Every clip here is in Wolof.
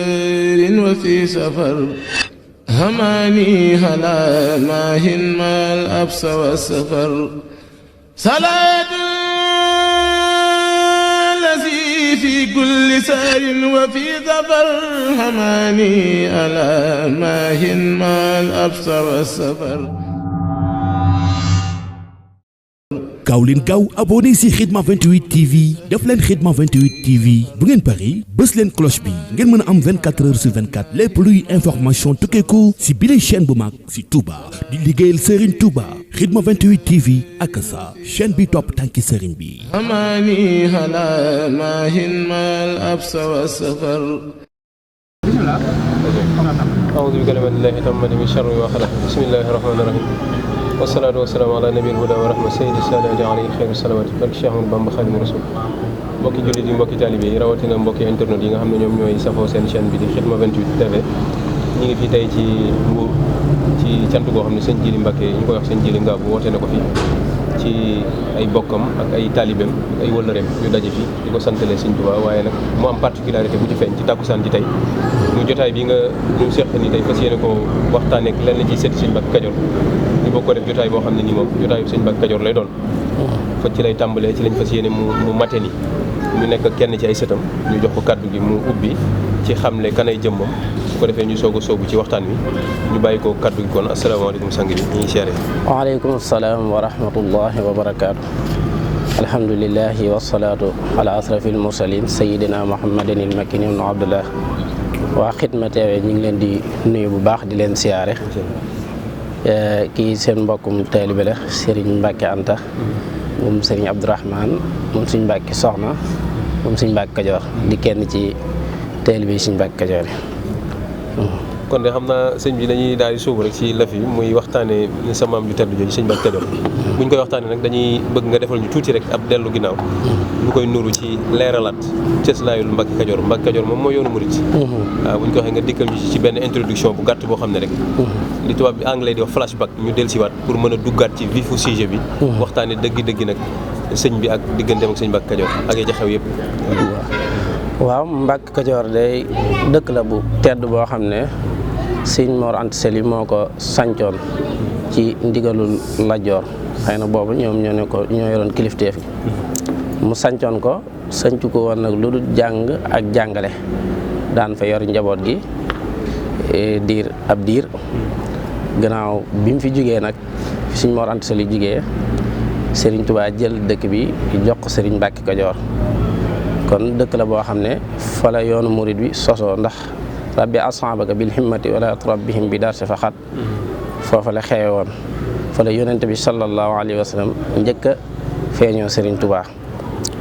وفي سفر هماني هلا ماهن ما الأبس والسفر صلاة الذي في كل سار وفي ظفر هماني هلا ماهن ما الأبس والسفر. gaaw leen gaaw abonné ci Khidma 28 TV def leen Khidma 28 TV bu ngeen pari bës leen cloche bi ngeen mën a am 24 heures sur 24 lépp luy information tukkeeku ci bile chaîne bu mag ci Touba di liggéeyal Serigne Touba Khidma 28 TV ak sa chaîne bi topp tànki Serigne bi. هماني هلا ماهن ما الأبس والسفر. أعوذ بكلمات الله التامة من شر ما خلق. بسم الله الرحمن الرحيم. wasalaatu wasalaam ala nabil huda wa rahma sayyidi saadaati alayhi xayru salawaati barke Cheikh Ahmadou Bamba Xaadimu Rasuul. mbokki jullit yi mbokki taalibe yi rawatina mbokki internet yi nga xam ne ñoom ñooy safoo seen chaîne bi di Khidma 28 TV ñu ngi fii tey ci Mbuur ci cant goo xam ne sëñ Jili Mbàkke ñu koy wax sëñ Jili Ngaabu woote na ko fi ci ay bokkam ak ay taalibeem ak ay wëllëreem ñu daje fi di ko santalee sëñ Tuubaa waaye nag mu am particularité bu ci feeñ ci tàkkusaan ji tey mu jotaay bi nga ñu seq ni tey fas yéene ko waxtaanee ak lenn ci seeti sëñ Mbàkke Kajoor ñu bokk ko def jotaay boo xam ne nii moom jotaayu sëñ Mbàkke Kajoor lay doon fa ci lay tàmbalee ci lañ fas yéene mu mate ni ñu nekk kenn ci ay sëtam ñu jox ko kàddu gi mu ubbi ci xamle kanay jëmmam su ko defee ñu soog a soobu ci waxtaan wi ñu bàyyi ko kàddu gi kon asalaamaaleykum sang bi ñu ngi siyaare. waaleykum salaam wa rahmatullahi wa barakaatu. alhamdulilahi wasalaatu ala asrafil mursalin sayidina muhammadin il makin ibnu abdullah waa Khidma TV ñu ngi leen di nuyu bu baax di leen siyaare. kii seen mbokkum taalibe la Serigne Mbacke Anta moom Serigne Abdourahmane moom Serigne Mbacke Soxna moom Serigne Mbacke Kajoor di kenn ci taalibe yi Serigne Mbacke Kajoor yi. kon de xam naa sëñ bi dañuy daal di sóobu rek ci laf yi muy waxtaanee sa maam ju tedd jooju sëñ Mbacke Kajoor bu ñu koy waxtaanee nag dañuy bëgg nga defal ñu tuuti rek ab dellu ginnaaw lu koy nuru ci leeralaat cëslaayul Mbacke Kajoor Mbacke Kajoor moom mooy yoonu murit waaw bu ñu ko waxee nga dikkal ñu ci benn introduction bu gàtt boo xam ne rek li tubaab bi anglais di wax flashback ñu dellusiwaat pour mën a duggaat ci vifu sujet bi waxtaanee dëgg-dëgg nag sëñ bi ak digganteem ak sëñ Mbacke Kajoor ak ya ca xew yëpp. waaw Mbacke Kajoor day dëkk la bu tedd boo xam ne sëñ Mor Anta Sali moo ko sancoon ci ndigalul Lat Joor xëy na boobu ñoom ñoo yoroon kilifteef gi mu sancoon ko sancu ko woon nag lu dul jàng ak jàngale daan fa yor njaboot gi ab diir gannaaw bi mu fi jugee nag sëñ Mor Anta Sali jugee Serigne Touba jël dëkk bi jox ko Serigne Mbacke Kajoor kon dëkk la boo xam ne fa la yoonu murid bi sosoo ndax rabbi ashabaka bil himmati wala turabbihim bi darsi faqat foofa la xewe woon fa la yonente bi sallallahu alayhi wa sallam njëkk a feeñoo Serigne Touba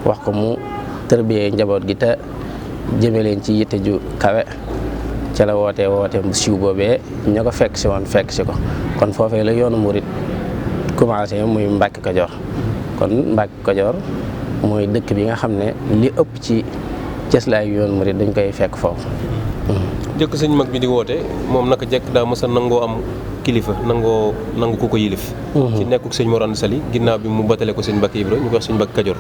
wax ko mu tërbiyee njaboot gi te jëme leen ci yitte ju kawe ca la wootee bu siiw boobee ña ko fekk si woon fekk si ko kon foofee la yoonu murid commencé muy Mbacke Kajoor kon Mbacke Kajoor mooy dëkk bi nga xam ne li ëpp ci cëslaay yoonu murid dañ koy fekk foofu. jëkk sëñ mag bi di woote moom naka jekk daa mës a nangoo am kilifa nangu ku ko yilif ci nekkuk sëñ Mor Anta Sali ginnaaw bi mu batale ko sëñ Mbacke Ibra ñu ko wax sëñ Mbacke Kajoor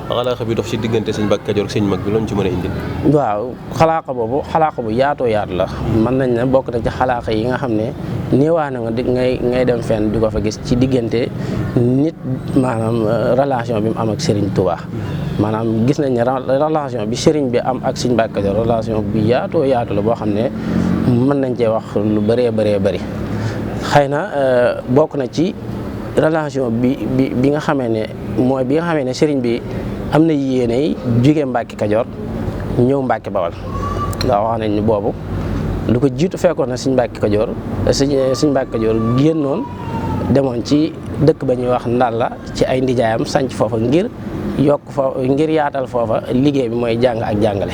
xalaaxa bi dox ci diggante sëñ Mbacke Kajoor ak sëñ mag bi loolu ci mën a indi. waaw xalaaxa bu yaatoo yaatu la mën nañ ne bokk na ci xalaaxa yi nga xam ne néewaa na nga ngay dem fenn di ko fa gis ci diggante nit maanaam relation bi mu am ak Serigne Touba maanaam gis nañ ne relation bi Serigne bi am ak sëñ Mbacke Kajoor relation bu yaatoo yaatu la boo xam ne mën nañ cee wax lu bëree bëri xëy na bokk na ci relation bi nga xamee ne mooy bi nga xamee ne Serigne bi am na yéene jóge Mbacke Kajoor ñëw Mbacke Bawal ndax wax nañ ni boobu lu ko jiitu fekkoon na sëñ Mbacke Kajoor sëñ Mbacke Kajoor génnoon demoon ci dëkk ba ñuy wax Ndalla ci ay ndijaayam sanc foofa ngir yaatal foofa liggéey bi mooy jàng ak jàngale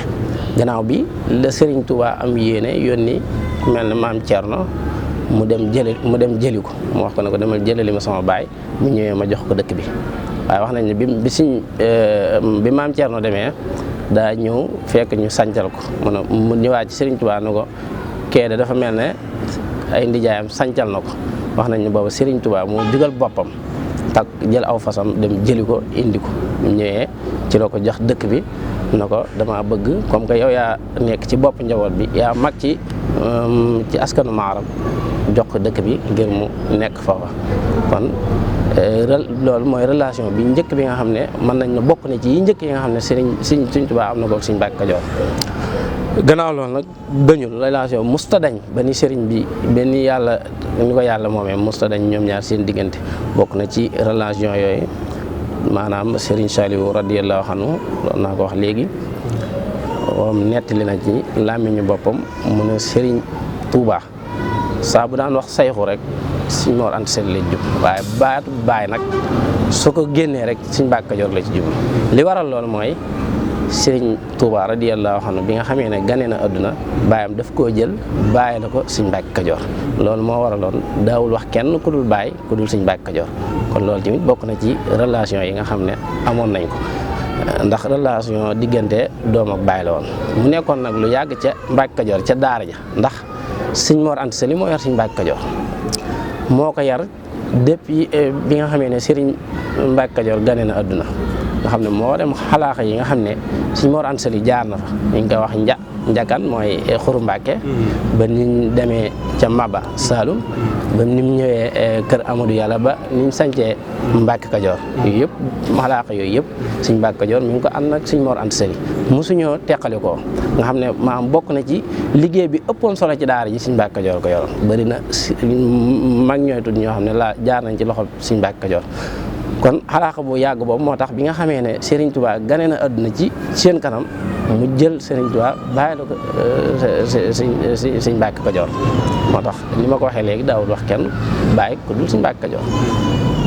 gannaaw bi la Serigne Touba am yéene yónni mel ne maam Thierno mu dem jëli ko mu wax ko ne ko demal jëlali ma sama baay mu ñëwee ma jox ko dëkk bi waaye wax nañ ne bi maam Thierno demee daa ñëw fekk ñu sancal ko mu ñëwaat ci Serigne Touba ne ko kee dafa mel ne ay ndijaayam sancal na ko wax nañ ne booba Serigne Touba moo jugal boppam tak jël aw fasam dem jëli ko indi ko mu ñëwee ci la ko jox dëkk bi na ko dama bëgg comme que yow yaa nekk ci bopp njaboot bi yaa mag ci askanu Maaram jox ko dëkk bi ngir mu nekk foofa kon loolu mooy relation bi njëkk bi nga xam ne mën nañ na bokk na ci yi njëkk yi nga xam ne Sëriñ Tuubaa am na ko Sëriñ Mbàkke Kajoor gannaaw loolu nag dañul relation musta dañ ba ni sëriñ bi benn yàlla ni ko yàlla moomee musta dañ ñoom ñaar seen diggante bokk na ci relation yooyu maanaam Sëriñ Saliou radiyallahu anhu doon naa ko wax léegi moom nettali na ci làmmiñu boppam mu ne Sëriñ Tuubaa saa bu daan wax sayxu rek Sëriñ Mor Anta Sali la jub waaye baatu baay nag su ko génnee rek Sëriñ Mbàkke Kajoor la ci jublu li waral loolu mooy Sëriñ Tuubaa radiyallahu anhu bi nga xamee ne gane na àdduna baayam daf koo jël bàyyi la ko Sëriñ Mbàkke Kajoor loolu moo waraloon daawul wax kenn ku dul baay ku dul Sëriñ Mbàkke Kajoor kon loolu tamit bokk na ci relation yi nga xam ne amoon nañ ko ndax relation diggante doom ak baay la woon mu nekkoon nag lu yàgg ca Mbàkke Kajoor ca daara ja ndax Sëriñ Mor Anta Sali moo yar Sëriñ Mbàkke Kajoor moo ko yar depuis bi nga xamee ne Sëriñ Mbàkke Kajoor gane na àdduna nga xam ne moo dem xalaaxa yi nga xam ne Sëriñ Mor Anta Sali jaar na fa ñu ngi koy wax njakan mooy xuru Mbàkke ba niñ demee ca Maba Saloum ba ni mu ñëwee kër Amadou Yàlla ba ni mu sancee Mbàkke Kajoor yooyu yëpp xalaaxa yooyu yëpp Sëriñ Mbàkke Kajoor mi ngi ko ànd ak Sëriñ Mor Anta Sali mosuñoo teqali ko nga xam ne maam bokk na ci liggéey bi ëppoon solo ci daara ji Sëriñ Mbàkke Kajoor ko yoroon bëri na mag ñooy tudd ñoo xam ne jaar nañ ci loxo Sëriñ Mbàkke Kajoor kon xalaaxa bu yàgg boobu moo tax bi nga xamee ne Sëriñ Tuubaa gane na àdduna ci seen kanam mu jël Sëriñ Tuubaa bàyyi la ko Sëriñ Mbàkke Kajoor moo tax li ma ko waxee léegi daawul wax kenn bàyyi ko dul Sëriñ Mbàkke Kajoor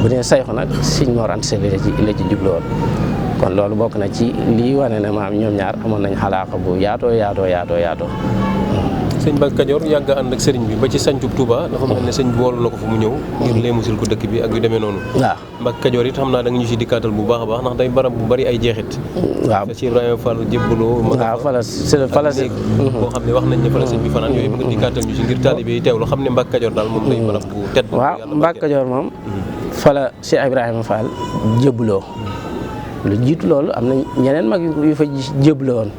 bu dee sayxu nag Sëriñ Mor Anta Sali la ci jublu woon kon loolu bokk na ci lii wane ne maam ñoom ñaar amoon nañ xalaaxa bu yaatoo sëñ Mbàkke Kajoor yàgg ànd ak sëriñ bi ba ci sancub Touba dafa mel ne sëñ bi woolu na ko fu mu ñëw ngir léemusil ko dëkk bi ak yu demee noonu waaw Mbàkke Kajoor it xam naa da nga ñu si dikkaatal bu baax a baax ndax day barab bu bari ay jeexit waaw ci Ibrahima Fall jébbaloo waaw fala boo xam ne wax nañ ne fa la sëñ bi fanaan yooyu nga dikkaatal ñu si ngir taalibe yi teewlu xam ne Mbàkke Kajoor daal moom day barab bu tedd waaw Mbàkke Kajoor moom fala Cheikh Ibrahima Fall jébbaloo lu jiitu loolu am na ñeneen mag yu fa jébbaloo woon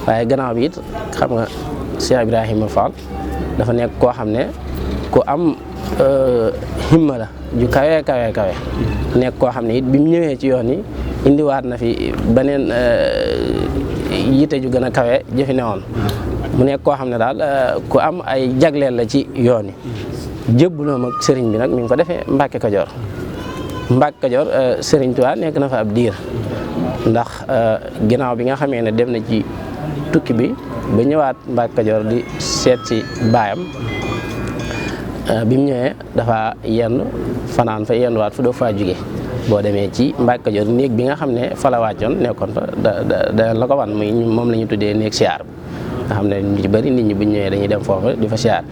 waaye gannaaw bi it xam nga Cheikh Ibrahima Fall dafa nekk koo xam ne ku am himma la ju kawe nekk koo xam ne it bi mu ñëwee ci yoon yi indiwaat na fi beneen yite ju gën a kawe jëfi ne woon mu nekk koo xam ne daal ku am ay jagleel la ci yoon yi jébbaloo ak sëriñ bi nag mi ngi ko defee Mbàkke Kajoor Sëriñ Tuubaa nekk na fa ab diir ndax ginnaaw bi nga xamee ne dem na ci tukki bi ba ñëwaat Mbàkke Kajoor di seet ci baayam bi mu ñëwee dafa yenn fanaan fa yenduwaat fu doo faa jóge boo demee ci Mbàkke Kajoor néeg bi nga xam ne fa la wàccoon nekkoon fa da la ko wan muy moom la ñu tuddee néeg siyaar bi nga xam ne ñu ci bëri nit ñi bu ñëwee dañuy dem foofu di fa siyaar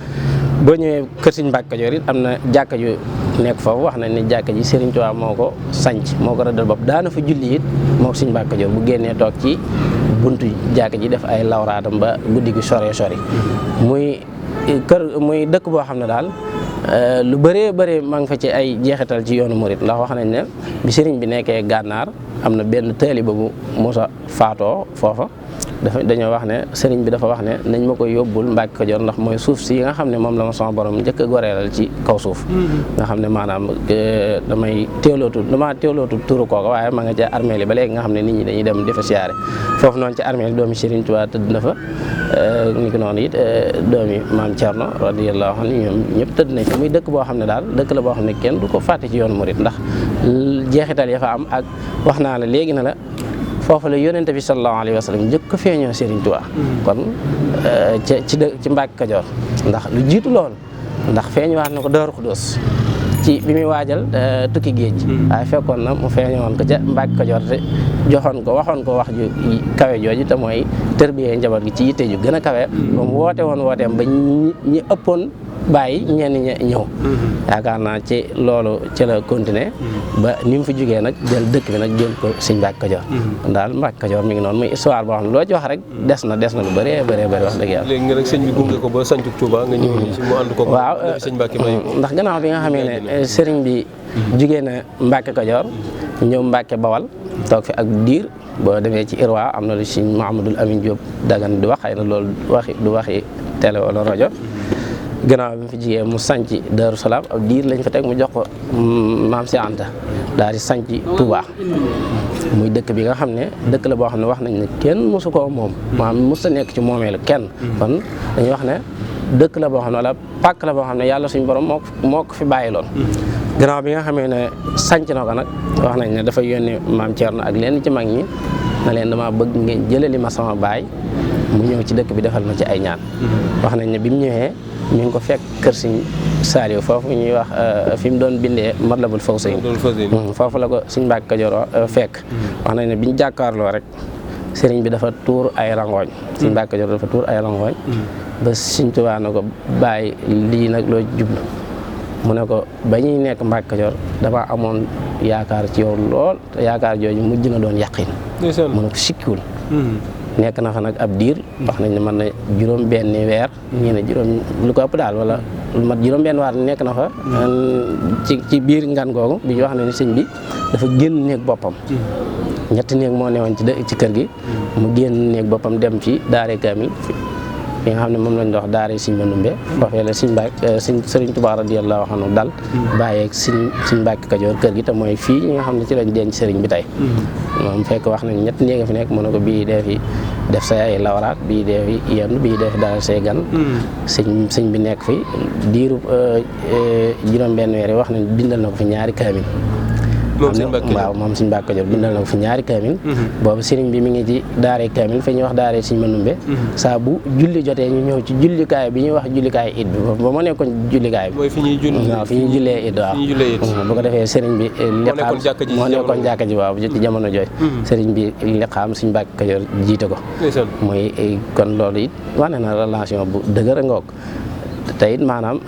boo ñëwee kër Sëriñ Mbàkke Kajoor it am na jàkka ju nekk foofu wax nañ ne jàkka ji Sëriñ Tuubaa moo ko sanc moo ko rëddal bopp daana fa julli it moo ko Sëriñ Mbàkke Kajoor bu génnee toog ci buntu jàkka ji def ay lawraatam ba guddi gi sori muy dëkk boo xam ne daal lu bëree maa ngi fa ci ay jeexital ci yoonu murit ndax wax nañ ne bi sëriñ bi nekkee gànnaar am na benn taalibe bu mosa faatoo foofa dañoo wax ne sëriñ bi dafa wax ne nañ ma koy yóbbul Mbàkke Kajoor ndax mooy suuf si nga xam ne moom la ma sama borom njëkk a goreelal ci kaw suuf nga xam ne maanaam damaa teewlootu turu kooka waaye ma nga ca armée li ba léegi nga xam ne nit ñi dañuy dem di fa siyaare foofu noonu ci armée li doomi Sëriñ Tuubaa tëdd na fa ni ko noonu it doomi Maam Cerno radiyallahu anhu ñoom ñëpp tëdd nañ fa muy dëkk boo xam ne daal dëkk la boo xam ne kenn du ko fàtte ci yoonu murit ndax jeexital ya fa am ak wax naa la léegi na la foofu la yonente bi sallallahu alayhi wa sallam njëkk ko feeñoo Sëriñ Tuubaa kon ci Mbàkke Kajoor ndax lu jiitu loolu ndax feeñuwaat na ko Daaru Xudoos ci bi muy waajal tukki géej waaye fekkoon na mu feeñoon ko ca Mbàkke Kajoor te waxoon ko wax ju kawe jooju te mooy tërbiyee njaboot gi ci yitte ju gën a kawe ba mu wooteem ba ñi ëppoon bàyyi ñenn ña ñëw yaakaar naa ci loolu ci la continuer ba ni mu fi jógee nag jël dëkk bi nag jël ko Sëriñ Mbàkke Kajoor daal Mbàkke Kajoor mi ngi noonu muy histoire boo xam ne loo ci wax rek des na lu bëree wax dëgg yàlla léegi nga nag sëñ bi gunge ko ba sancub Touba nga ñëw si mu ànd ko waaw sëñ Mbàkke may ndax gannaaw bi nga xamee ne sëriñ bi jógee na Mbàkke Kajoor ñëw Mbàkke Bawal toog fi ak diir boo demee ci Irwa am na lu si Mouhamadul Amin Diop Dagana di wax xëy na loolu du waxi télé wala rajo gannaaw bi mu fi jigee mu sanc Darou Salaam ab diir lañ fa teg mu jox ko maam si Anta daal di sanc Touba muy dëkk bi nga xam ne dëkk la boo xam ne wax nañ ne kenn mosu koo moom maanaam mos a nekk ci moomeelu kenn kon dañuy wax ne dëkk la boo xam ne wala pàkk la boo xam ne yàlla suñu borom moo ko fi bàyyi loon gannaaw bi nga xamee ne sanc na ko nag wax nañ ne dafa yónni maam Thierno ak leen ci mag ñi na leen dama bëgg ngeen jëlali ma sama baay mu ñëw ci dëkk bi defal ma ci ay ñaan wax nañ ne bi mu ñëwee ñu ngi ko fekk kër Sëñ Saaliw foofu ñuy wax fi mu doon bindee Matlabul Fawzayni foofu la ko Sëñ Mbàkke Kajoor fekk wax nañ ne bi ñu jàkkaarloo rek sëriñ bi dafa tuur ay rangooñ Sëñ Mbàkke Kajoor dafa tuur ay rangooñ ba Sëñ Tuubaa na ko bàyyi lii nag loo jublu mu ne ko ba ñuy nekk Mbàkke Kajoor dama amoon yaakaar ci yow lool te yaakaar jooju mujj na doon yàqin mu ne ko sikkiwul nekk na fa nag ab diir wax nañ ne mën na juróom benni weer ñii ne juróom lu ko ëpp daal wala lu mat juróom benn waar nekk na fa ci biir ngan googu bi ñu wax ne ni sëñ bi dafa génn néeg boppam ñetti néeg moo newoon ci kër gi mu génn néeg boppam dem ci daare kaamil bi nga xam ne moom lañ dox daare Sëñ Mandumbe foofee la Sëriñ Tuubaa radiyallaahu anhu dal bàyyeeg Sëñ Mbàkke Kajoor kër gi te mooy fii ñi nga xam ne ci lañ denc sëriñ bi tey moom fekk wax nañ ñetti néeg fi nekk mu ne ko bii dee fi def say ay lawraat bii dee fi yenn bii dee fi daal say gan sëñ bi nekk fi diiru juróom benn weer yi wax nañ bindal na ko fi ñaari kaamil waaw moom Sëñ Mbàkke Kajoor bindal na ko fi ñaari kaamil boobu sëriñ bi mi ngi ci daare kaamil fi ñuy wax daare Sëñ Mandumbe saa bu julli jotee ñu ñëw ci jullikaay bi ñuy wax jullikaay it bi ba ma nekkoon jullikaay bi waaw fi ñuy jullee it waaw bu ko defee sëriñ bi liqaam moo nekkoon jàkka ji waaw ci jamono jooy sëriñ bi liqaam Sëñ Mbàkke Kajoor jiite ko muy kon loolu it wane na relation bu dëgër a ngoog te it maanaam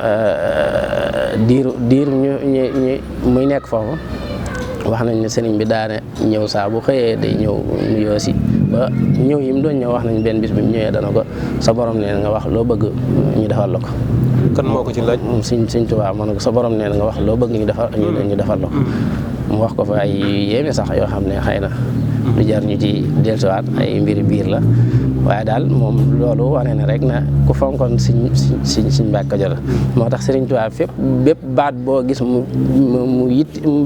diir ñu muy nekk foofu wax nañ ne sëriñ bi daane ñëw saa bu xëyee day ñëw nuyoo si ba ñëw yi mu doon ñëw wax nañ benn bis bi mu ñëwee dana ko sa borom nee na nga wax loo bëgg ñu defal la ko. kan moo ko ci laaj. Sëñ Tuubaa moo ne ko sa borom nee na nga wax loo bëgg ñu defal la ko. mu wax ko fa ay yéeme sax yoo xam ne xëy na du jar ñu ci dellusiwaat ay mbiri biir la waaye daal moom loolu wane na rek na ku fonkoon Sëñ Mbàkke Kajoor moo tax Sëriñ Tuubaa fépp bépp baat boo gis mu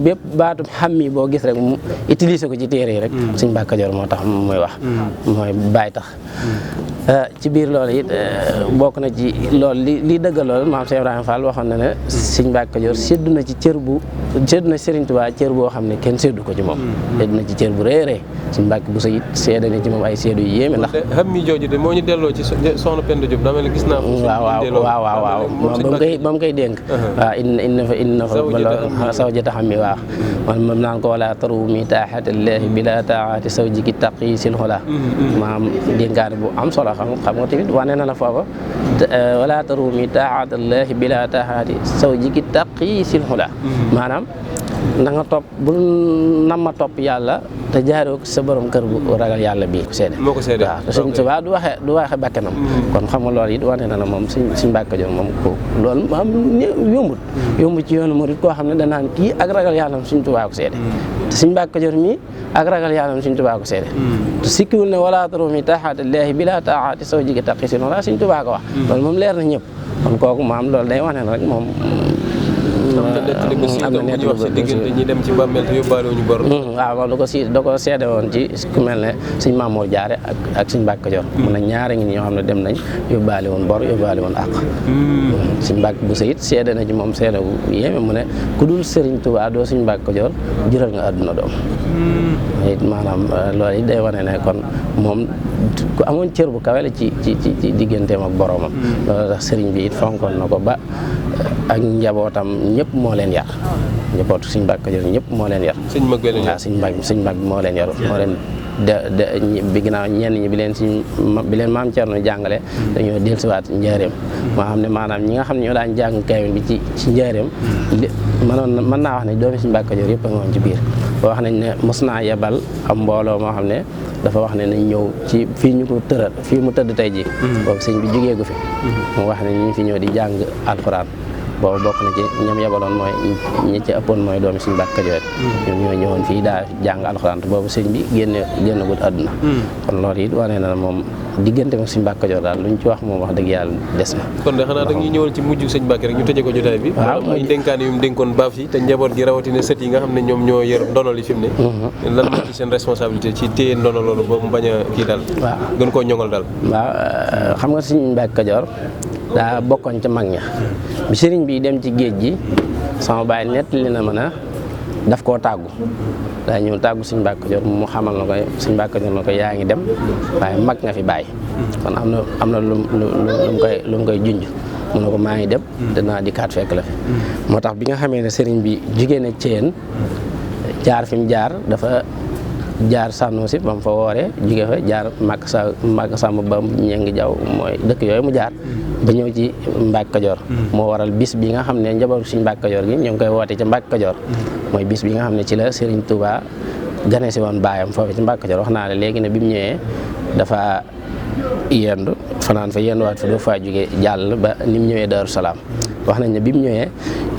bépp baatu xammi boo gis rek mu utiliser ko ci téere yi rek Sëñ Mbàkke Kajoor moo tax muy wax mooy bàyyi tax ci biir loolu it bokk na ci loolu li dëggal loolu maam Cheikh Ibrahima Fall waxoon na ne Sëñ Mbàkke Kajoor séddu na ci séddu na Sëriñ Tuubaa cër boo xam ne kenn séddu ko ci moom séddu na ci cër bu rëy rëy Sëñ Mbàkke bu sa it sédda na ci moom ay séddu yu yéeme ndax mi jooju de moo ñu delloo ci soxna Penda Diop daa mel ne gis naa waaw ba mu koy dénk waaw inna fa sawjata xam mi waaw man moom naan ko wala tarumi taaxatallaahi bila taaxati sawjiki taqi sil xola maam dénkaane bu am solo xam nga tamit wane na la foofa wala tarumi taaxatallaahi bila taaxati sawjiki taqi sil xola maanaam na nga topp bul nama topp yàlla te jaaroo sa borom kër bu ragal yàlla bii ku seede moo ko seede waaw te Sëñ Tuubaa du waxe bakkanam kon xam nga loolu it wane na la moom Sëñ Mbàkke Kajoor moom ko loolu am yombut ci yoonu murit koo xam ne danaan kii ak ragal yàllam Sëñ Tuubaa ko seede te Sëñ Mbàkke Kajoor mii ak ragal yàllam Sëñ Tuubaa ko seede te sikkiwul ne wala tarumi taaxatallaahi bila taaxati sawjiki taqi sin wala Sëñ Tuubaa ko wax loolu moom leer na ñëpp kon kooku maam loolu day wane na rek moom am na nekk wax ci diggante ñi dem ci bàmmeel te yóbbaale wuñu bor waaw moom da ko seede woon ci ku mel ne Sëñ Maamoor Jaare ak Sëñ Mbàkke Kajoor mun na ñaari ngi ñoo xam ne dem nañ yóbbaale woon bor yóbbaale woon àq Sëñ Mbàkke bu sa it seede na ci moom seede bu yéeme mu ne ku dul Sëriñ Tuubaa doo Sëñ Mbàkke Kajoor jural nga àdduna doom it maanaam loolu it day wane ne kon moom ku amoon cër bu kawe la ci digganteem ak boroomam loolu tax sëriñ bi it fonkoon na ko ba ak njabootam ñëpp moo leen yar njabootu Sëñ Mbàkke Kajoor ñëpp moo leen yar sëñ mag bi moo leen yar moo leen bi ginnaaw ñenn ñi bi leen maam Cerno jàngale dañoo dellusiwaat njaareem moo xam ne maanaam ñi nga xam ne ñoo daan jàng kaamil bi ci njaareem mën naa wax ne doomi Sëñ Mbàkke Kajoor yëpp a nga woon ci biir wax nañ ne mos naa yebal am mbooloo moo xam ne dafa wax ne nañ ñëw ci fii ñu ko tëral fii mu tëdd tey ji boobu sëñ bi jógee gu fi mu wax ne ñu fi ñëw di jàng alxuraan boobu bokk na ci ñoom yebaloon mooy ñi ci ëppoon mooy doomi Sëñ Mbàkke Kajoor ñoom ñoo ñëwoon fii daa jàng alxuraan boobu sëñ bi génnagul àdduna kon loolu it wane na moom diggante ak Sëñ Mbàkke Kajoor daal luñ ci wax moom wax dëgg yàlla des na. kon de xanaa dañuy ñëwal ci mujj Sëñ Mbàkke rek ñu tëjee ko jotaay bi. waaw mooy dénkaane yu mu dénkoon baaf yi te njaboot gi rawatina sët yi nga xam ne ñoom ñoo yor ndono li fi mu ne. lan moo ci seen responsabilité ci téye ndono loolu ba mu bañ a kii daal. waaw gën koo ñoŋal daal. waaw xam nga Sëñ Mbàkke Kajoor daa bokkoon ca mag ña bi sëriñ bi dem ci géej gi sama baay nettali na ma ne daf koo tàggu daa ñëw tàggu Sëñ Mbàkke Kajoor mu xamal na ko Sëñ Mbàkke Kajoor na ko yaa ngi dem waaye mag nga fi bàyyi kon am na lu mu koy junj mu ne ko maa ngi dem danaa dikkaat fekk la fi moo tax bi nga xamee ne sëriñ bi jugee na Ceen jaar fi mu jaar dafa jaar Sànnusi ba mu fa wooree jugee fa jaar Màkka Sàmm ba ñengi jaw mooy dëkk yooyu mu jaar ba ñëw ci Mbàkke Kajoor moo waral bis bi nga xam ne njabootu Sëñ Mbàkke Kajoor gi ñu ngi koy woote ca Mbàkke Kajoor mooy bis bi nga xam ne ci la Serigne Touba gane si woon baayam foofu ci Mbàkke Kajoor wax naa la léegi ne bi mu ñëwee dafa yendu fanaan fa yenduwaat fa doo faa jóge jàll ba ni mu ñëwee Daaru Salaam wax nañ ne bi mu ñëwee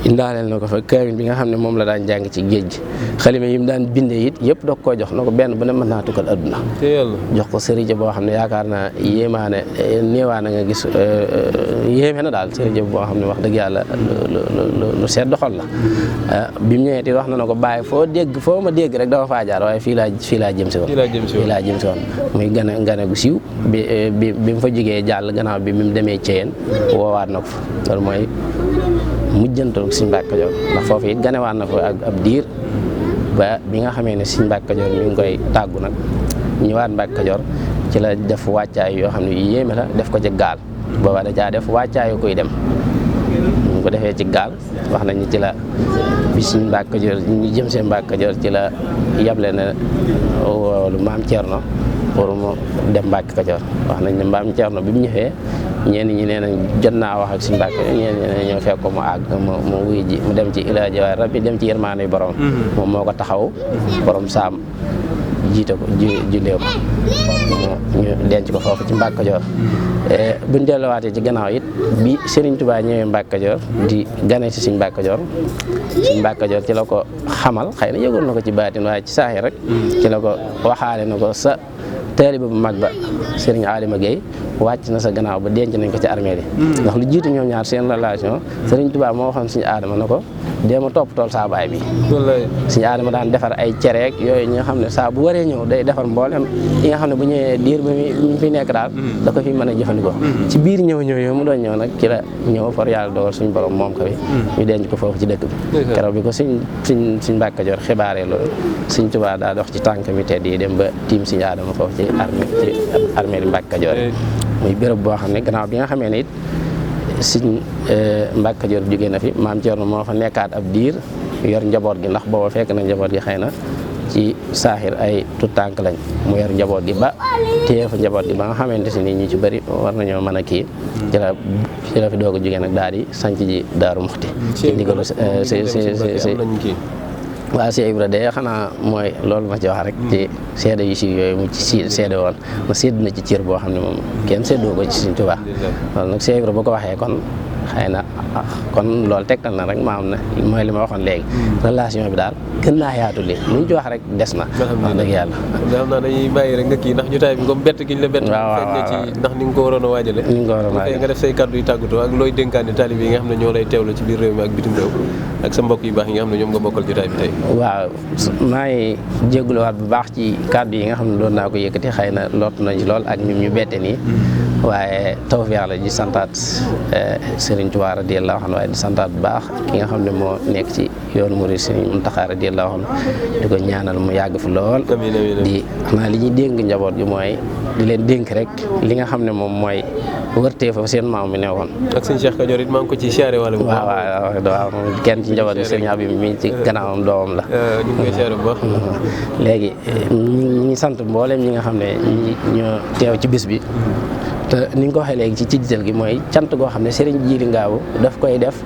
indaaleel na ko fa kaamil bi nga xam ne moom la daan jàng ci géej gi xalima yi mu daan bindee it yëpp doog koo jox na ko benn bu ne mën naa tukkal adduna jox ko sëriñ boo xam ne yaakaar naa yéemaane néewaane nga gis yéeme na daal sëriñ boo xam ne wax dëgg yàlla lu sedd xol la bi mu ñëwee it wax na ko bàyyi foo ma dégg rek dama faa jaar waaye fii laa jëm si woon muy gane gu siiw bi mu fa jógee jàll gannaaw bi mu demee Ceyeen woowaat na ko fa loolu mooy mujjantal Sëñ Mbàkke Kajoor ndax foofu it ganewaat na ko ak ab diir ba bi nga xamee ne Sëñ Mbàkke Kajoor mi ngi koy tàggu nag ñëwaat Mbàkke Kajoor ci la def wàccaay yoo xam ne yu yéeme la def ko ci gaal booba da caa def wàccaayu koy dem ñu ko defee ci gaal wax nañ ci la bi Sëñ Mbàkke Kajoor ñu jëm seen Mbàkke Kajoor ci la yable ne woolu maam Cerno pour mu dem Mbàkke Kajoor wax nañ ne maam Cerno bi mu ñëwee ñenn ñi nee nañ jot naa wax ak Sëñ Mbàkke ñenn ñi ne ñoo fekk ko mu àgg mu wuy ji mu dem ci ilaa jawaar rabbi dem ci yërmaande borom moom moo ko taxaw borom saam jiite ko jullee ko ñu denc ko foofu ci Mbàkke Kajoor buñ delluwaatee ci gannaaw it bi Serigne Touba ñëwee Mbàkke Kajoor di gane si Sëñ Mbàkke Kajoor Sëñ Mbàkke Kajoor ci la ko xamal xëy na yëgoon na ko ci baatin waaye ci saaxi rek ci la ko waxaale na ko sa taalibe bu mag ba Serigne Adama Gueye wàcc na sa gannaaw ba denc nañ ko ci armée yi ndax lu jiitu ñoom ñaar seen relation Serigne Touba moo waxoon Serigne Adama na ko déema topp tool saa baay bi Serigne Adama daan defar ay cereek yooyu ñi nga xam ne saa bu waree ñëw day defar mboolem yi nga xam ne bu ñëwee diir ba mu fi nekk daal da ko fi mën a jëfandikoo ci biir ñëw yooyu mu doon ñëw nag ci la ñëw for yàlla dogal suñu borom moom ko bi ñu denc ko foofu ci dëkk bi keroog bi ko Sëñ Mbàkke Kajoor xibaaree loolu Serigne Touba daa dox ci tànk mi tedd yi dem ba tiim Serigne Adama foofu ci armée di Mbàkke Kajoor muy béréb boo xam ne gannaaw bi nga xamee ne it Sëñ Mbàkke Kajoor jógee na fi maam Cerno moo fa nekkaat ab diir yor njaboot gi ndax booba fekk na njaboot gi xëy na ci saaxir ay tout tànk lañ mu yor njaboot gi ba téye fa njaboot gi ba nga xamante si ni ñu ci bëri war nañoo mën a kii ci la fi doog a jógee nag daal di sanc ji Daaru Muxti ci ndigalu waaw Cheikh Ibra de xanaa mooy loolu ma ci wax rek ci seede yu si yooyu mu ci seede woon ma sédd na ci cër boo xam ne moom kenn séddoo ko ci Sëñ Tuubaa loolu nag Cheikh Ibra bu ko waxee kon xëy na kon loolu tegtal na rek ma am na mooy li ma waxoon léegi relation bi daal gën naa yaatu li luñ ci wax rek des na wax dëgg yàlla xam naa dañuy bàyyi rek nga kii ndax jotaay bi comme bett gi ñu la bett feeñ ci ndax ni nga ko waroon a waajale nga def say kàddu yu tàggatoo ak looy dénkaane taalib yi nga xam ne ñoo lay teewlu ci biir réew mi ak bitim réew ak sa mbokk yu baax yi nga xam ne ñoom nga bokkal jotaay bi tey waaw maa ngi jégaluwaat bu baax ci kàddu yi nga xam ne doon naa ko yëkkati xëy na lottu nañ ci lool ak ñun ñu bette nii waaye tawfeex la di santaat Serigne Touba radiyallahu anhu waaye di santaat bu baax ki nga xam ne moo nekk ci yoonu murid Serigne Mountakha radiyallahu anhu di ko ñaanal mu yàgg fi lool di xanaa li ñuy dénk njaboot gi mooy di leen dénk rek li nga xam ne moom mooy wërtee fa seen maam mi ne woon ak sëñ Cheikh Kajoor it maa ngi ko ci siyaare wala waaw moom kenn ci njaboot gi Serigne Habib mi ci gannaawam doomam la ñu ngi koy siyaare bu baax léegi ñu ngi sant mboolem ñi nga xam ne ñoo teew ci bis bi te ni nga ko waxee léegi ci jiital gi mooy cant goo xam ne Serigne Djily Ngabou daf koy def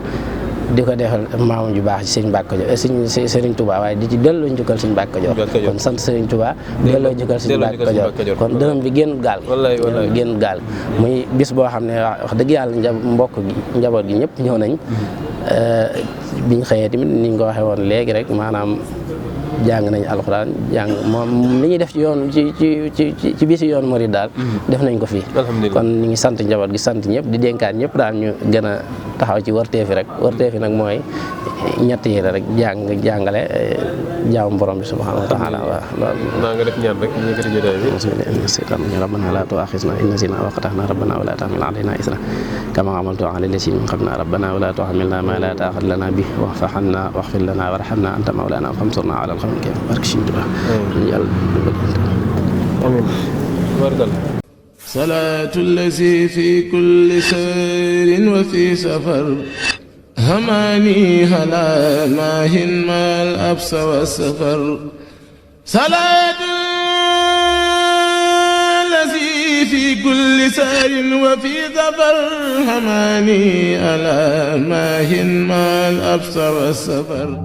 di ko defal maamam ju baax ci sëñ Mbàkke Kajoor sëriñ Touba waaye di ci delloo njukkal sëñ Mbàkke Kajoor kon sant sëriñ Touba delloo njukkal sëñ Mbàkke Kajoor kon dërëm bi génnut gaal génnut gaal muy bis boo xam ne wax dëgg yàlla njaboot gi ñëpp ñëw nañ biñ xëyee tamit niñ ko waxee woon léegi rek maanaam jàng nañ alxuraan jàng moom li ñuy def ci yoon ci bisi yoon murid daal def nañ ko fii kon ñu ngi sant njaboot gi sant ñëpp di dénkaat ñëpp daal ñu gën a taxaw ci warteefi rek warteefi nag mooy ñett yi la rek jàngale jaamu borom bi subhanahu wa taala waaw loolu naa nga def ñaan rek ñu ngi ko jotaay bi rabbana la tu'akhizna in nasina wa akhtana rabbana wa la tahmil alayna isra kama hamaltu ala alladhina min qablina rabbana wa la tuhammilna ma la taqata lana bihi wa'fu 'anna waghfir lana warhamna anta mawlana fansurna ala al-qawmi al-kafirin barke Sëriñ Tuubaa yàlla amiin barkal salaatu allazi fi kulli sayrin wa fi safar هماني هلا ماهن ما الأبس والسفر صلاة الذي في كل سار وفي ظفر هماني ألا ماهن ما الأبس والسفر